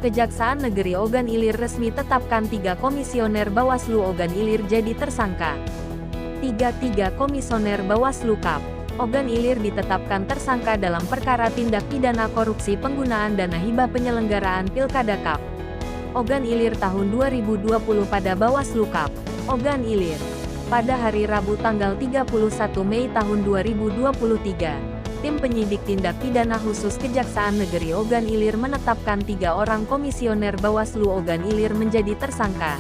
Kejaksaan Negeri Ogan Ilir resmi tetapkan 3 komisioner Bawaslu Ogan Ilir jadi tersangka. 3 komisioner Bawaslu Kap. Ogan Ilir ditetapkan tersangka dalam perkara tindak pidana korupsi penggunaan dana hibah penyelenggaraan Pilkada Kap. Ogan Ilir tahun 2020 pada Bawaslu Kap. Ogan Ilir. Pada hari Rabu tanggal 31 Mei tahun 2023. Tim penyidik tindak pidana khusus Kejaksaan Negeri Ogan Ilir menetapkan 3 orang komisioner Bawaslu Ogan Ilir menjadi tersangka,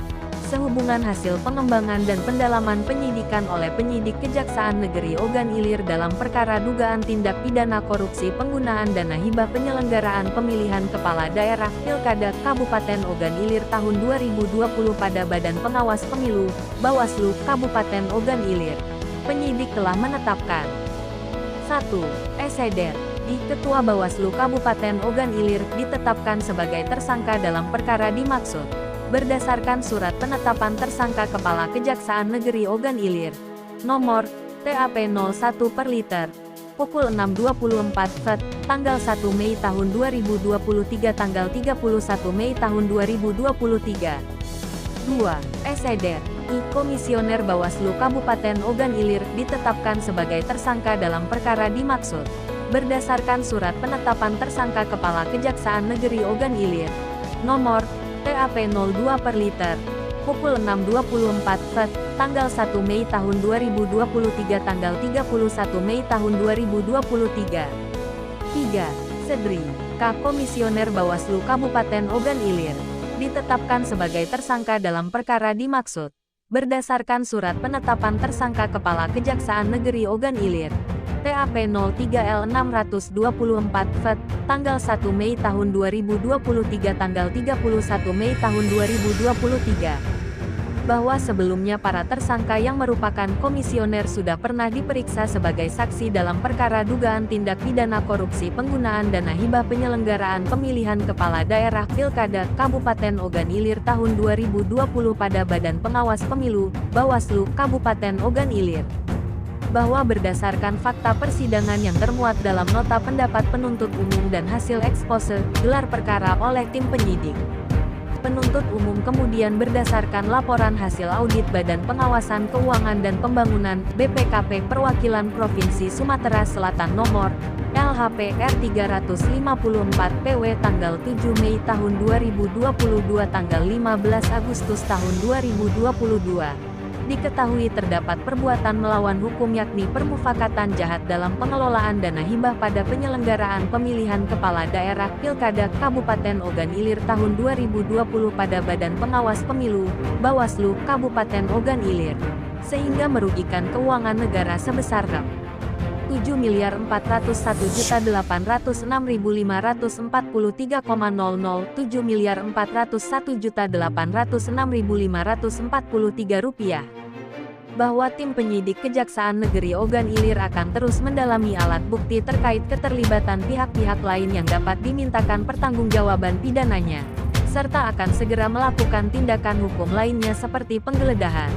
sehubungan hasil pengembangan dan pendalaman penyidikan oleh penyidik Kejaksaan Negeri Ogan Ilir dalam perkara dugaan tindak pidana korupsi penggunaan dana hibah penyelenggaraan pemilihan kepala daerah Pilkada Kabupaten Ogan Ilir tahun 2020 pada Badan Pengawas Pemilu, Bawaslu Kabupaten Ogan Ilir. Penyidik telah menetapkan 1. Eseder, di Ketua Bawaslu Kabupaten Ogan Ilir ditetapkan sebagai tersangka dalam perkara dimaksud, berdasarkan surat penetapan tersangka Kepala Kejaksaan Negeri Ogan Ilir, nomor TAP 01 per liter, pukul 6.24 Vet, tanggal 1 Mei tahun 2023 tanggal 31 Mei tahun 2023. 2. Eseder, I. Komisioner Bawaslu Kabupaten Ogan Ilir ditetapkan sebagai tersangka dalam perkara dimaksud, berdasarkan surat penetapan tersangka Kepala Kejaksaan Negeri Ogan Ilir, nomor TAP 02 per liter, pukul 6.24 Vet, tanggal 1 Mei tahun 2023 tanggal 31 Mei tahun 2023. 3. Sedri, K. Komisioner Bawaslu Kabupaten Ogan Ilir ditetapkan sebagai tersangka dalam perkara dimaksud, berdasarkan surat penetapan tersangka Kepala Kejaksaan Negeri Ogan Ilir, TAP 03L624 Vet, tanggal 1 Mei tahun 2023 tanggal 31 Mei tahun 2023. Bahwa sebelumnya para tersangka yang merupakan komisioner sudah pernah diperiksa sebagai saksi dalam perkara dugaan tindak pidana korupsi penggunaan dana hibah penyelenggaraan pemilihan kepala daerah Pilkada Kabupaten Ogan Ilir tahun 2020 pada Badan Pengawas Pemilu, Bawaslu Kabupaten Ogan Ilir. Bahwa berdasarkan fakta persidangan yang termuat dalam nota pendapat penuntut umum dan hasil ekspose gelar perkara oleh tim penyidik, penuntut umum kemudian berdasarkan laporan hasil audit Badan Pengawasan Keuangan dan Pembangunan BPKP Perwakilan Provinsi Sumatera Selatan nomor LHPR 354 PW tanggal 7 Mei tahun 2022 tanggal 15 Agustus tahun 2022. Diketahui terdapat perbuatan melawan hukum yakni permufakatan jahat dalam pengelolaan dana hibah pada penyelenggaraan pemilihan kepala daerah Pilkada Kabupaten Ogan Ilir tahun 2020 pada Badan Pengawas Pemilu, Bawaslu Kabupaten Ogan Ilir, sehingga merugikan keuangan negara sebesar Rp7.401.806.543,00, Rp7.401.806.543. Bahwa tim penyidik Kejaksaan Negeri Ogan Ilir akan terus mendalami alat bukti terkait keterlibatan pihak-pihak lain yang dapat dimintakan pertanggungjawaban pidananya, serta akan segera melakukan tindakan hukum lainnya seperti penggeledahan,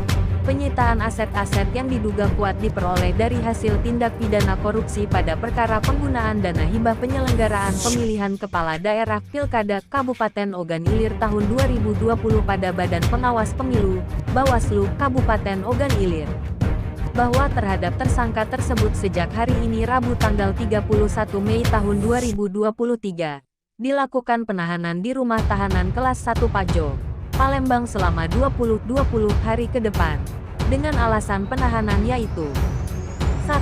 penyitaan aset-aset yang diduga kuat diperoleh dari hasil tindak pidana korupsi pada perkara penggunaan dana hibah penyelenggaraan pemilihan kepala daerah Pilkada Kabupaten Ogan Ilir tahun 2020 pada Badan Pengawas Pemilu, Bawaslu Kabupaten Ogan Ilir. Bahwa terhadap tersangka tersebut sejak hari ini Rabu tanggal 31 Mei tahun 2023, dilakukan penahanan di Rumah Tahanan Kelas 1 Pajo, Palembang selama 20 hari ke depan, dengan alasan penahanan yaitu 1.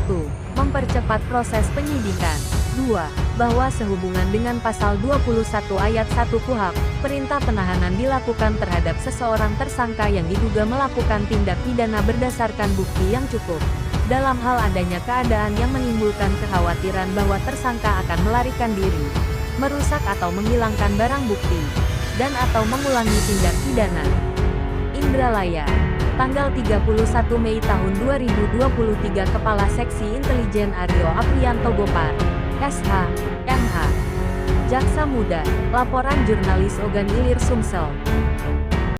Mempercepat proses penyidikan. 2. Bahwa sehubungan dengan pasal 21 ayat 1 KUHP, perintah penahanan dilakukan terhadap seseorang tersangka yang diduga melakukan tindak pidana berdasarkan bukti yang cukup, dalam hal adanya keadaan yang menimbulkan kekhawatiran bahwa tersangka akan melarikan diri, merusak atau menghilangkan barang bukti, dan atau mengulangi tindak pidana. Indralaya, tanggal 31 Mei tahun 2023 Kepala Seksi Intelijen Aryo Aprianto Gopar, SH, MH. Jaksa Muda, laporan jurnalis Ogan Ilir Sumsel.